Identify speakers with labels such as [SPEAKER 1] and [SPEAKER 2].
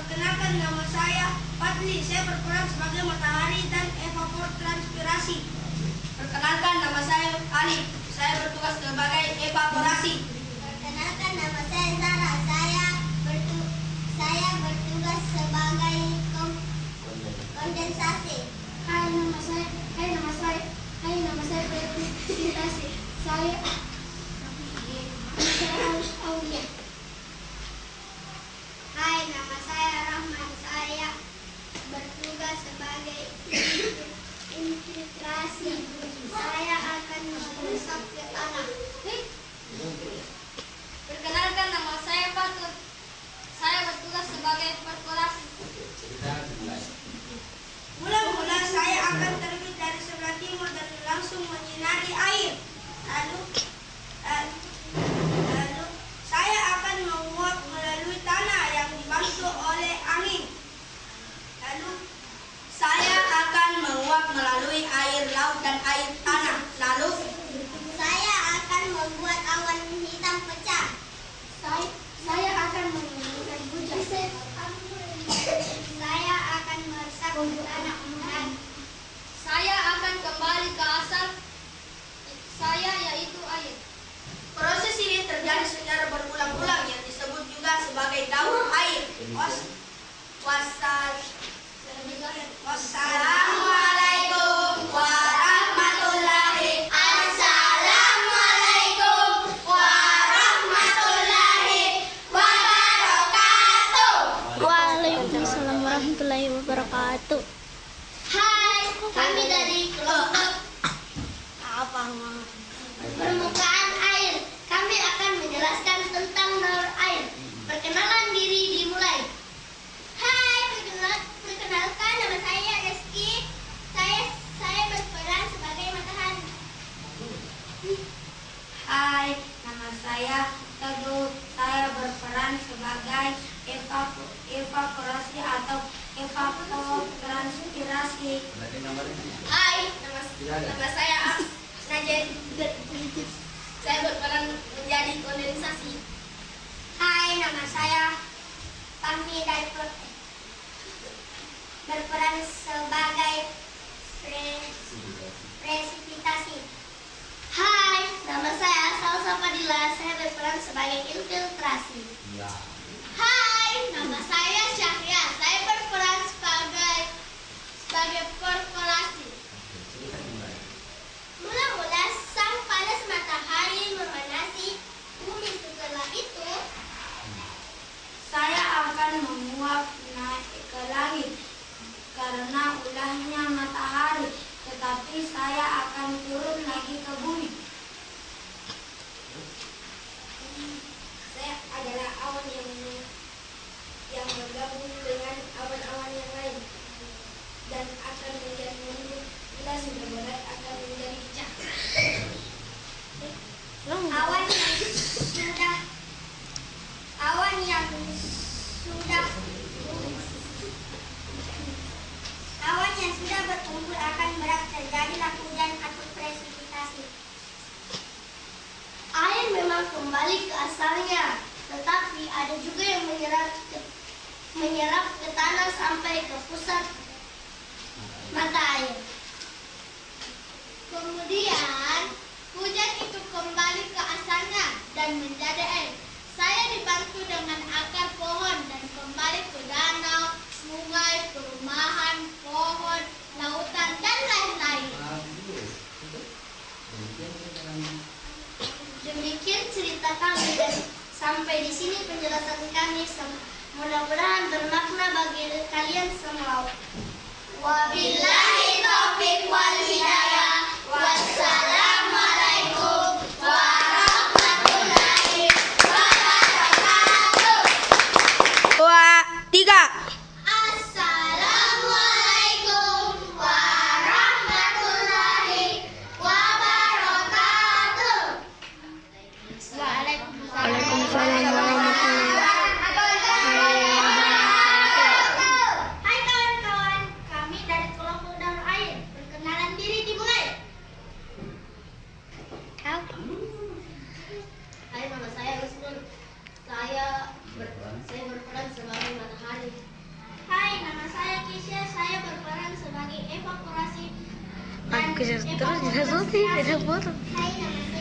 [SPEAKER 1] Perkenalkan, nama saya Fadli. Saya berperan sebagai matahari dan evapotranspirasi. Perkenalkan, nama saya Ali. Saya bertugas sebagai evaporasi.
[SPEAKER 2] Perkenalkan, nama saya Zara. Saya bertugas sebagai kondensasi.
[SPEAKER 3] Hai, nama saya presentasi. Saya Aulia.
[SPEAKER 2] Hai, nama saya Rahman. Saya bertugas sebagai infiltrasi. Saya akan merusak ke tanah.
[SPEAKER 1] Perkenalkan, nama saya Fatul. Saya bertugas sebagai perkolasi. Mula-mula saya akan terbit dari sebelah timur dan langsung menyinari air. Lalu saya akan menguap melalui tanah yang dibantu oleh angin. Lalu saya akan menguap melalui air laut dan air tanah. Lalu
[SPEAKER 2] Saya akan membuat awan hitam pecah.
[SPEAKER 3] Saya akan menimbulkan hujan.
[SPEAKER 2] Saya akan merusak tanah dan
[SPEAKER 1] saya akan kembali ke asal saya, yaitu air. Proses ini terjadi secara berulang-ulang yang disebut juga sebagai daur air. Wassalamualaikum warahmatullahi wabarakatuh.
[SPEAKER 4] Waalaikumsalam warahmatullahi wabarakatuh.
[SPEAKER 2] Hai, kami dari kelompok permukaan air. Kami akan menjelaskan tentang daur air. Perkenalan diri dimulai. Hai, perkenalkan, nama saya Reski. Saya berperan sebagai matahari.
[SPEAKER 1] Hai, nama saya Teguh. Saya berperan sebagai evaporasi atau evapotranspirasi.
[SPEAKER 2] Hai, nama saya Najib. Saya berperan menjadi kondensasi. Hai, nama saya Fahmi dan berperan sebagai presipitasi. Hai, nama saya Salsa Fadila. Saya berperan sebagai infiltrasi. Hai, nama saya Syahria. Saya berperan sebagai perkolasi. Mula-mula sang panas matahari memanasi bumi. Setelah itu,
[SPEAKER 1] Saya akan menguap naik ke langit karena ulahnya matahari, tetapi saya akan turun lagi ke bumi.
[SPEAKER 2] saya adalah awan yang bergabung dengan awan-awan yang lain dan akan menjadi mendung. Bila sudah berat akan menjadi pecah. Awan yang sudah berkumpul akan berat, terjadilah hujan atau presipitasi. Air memang kembali ke asalnya, tetapi ada juga yang menyerap ke tanah sampai ke pusat mata air. Kemudian hujan itu kembali ke asalnya dan menjadi air. Saya dibantu dengan akar pohon dan kembali ke danau, sungai, perumahan, pohon, lautan, dan lain-lain. Demikian cerita kami dan sampai di sini penjelasan kami. Mudah-mudahan bermakna bagi kalian semua. Wabillahi taufiq wal hidayah. Wassalamualaikum warahmatullahi wabarakatuh.
[SPEAKER 1] 2, 3.
[SPEAKER 2] Assalamualaikum warahmatullahi wabarakatuh.
[SPEAKER 4] Waalaikumsalam warahmatullahi
[SPEAKER 2] Hai kawan-kawan, kami dari kelompok daur air. Perkenalan diri dimulai. Hai, nama saya Usman. Saya berperan sebagai matahari.
[SPEAKER 4] Terus jelas sih, ada foto.
[SPEAKER 2] Hai, nama